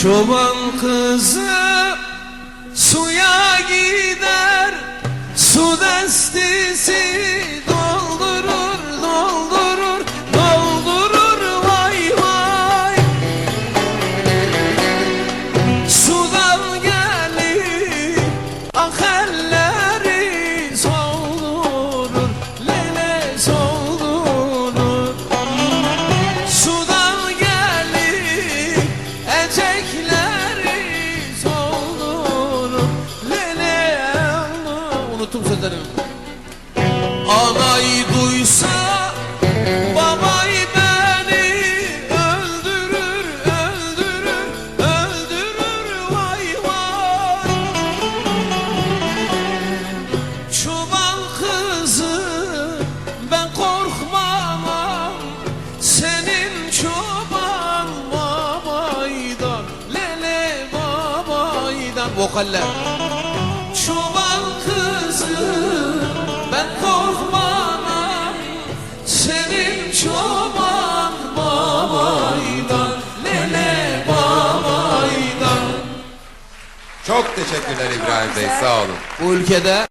Çoban kızı suya gider, su destesi doldurur, doldurur, doldurur, vay vay. Sudan gelir ak elleri soldurur, lele soldurur. Sudan gelir etekleri soldurur, lele. Unuttum sözlerimi. Anayı duysa babay beni öldürür, öldürür, öldürür, vay vay. Çoban kızı ben korkmam, senin çoban babaydan, lele babaydan. Vokaller. Çoban kızı ben korkmam, senin çoban babaydan, lele babaydan. Çok teşekkürler İbrahim Bey, sağ olun. Bu ülkede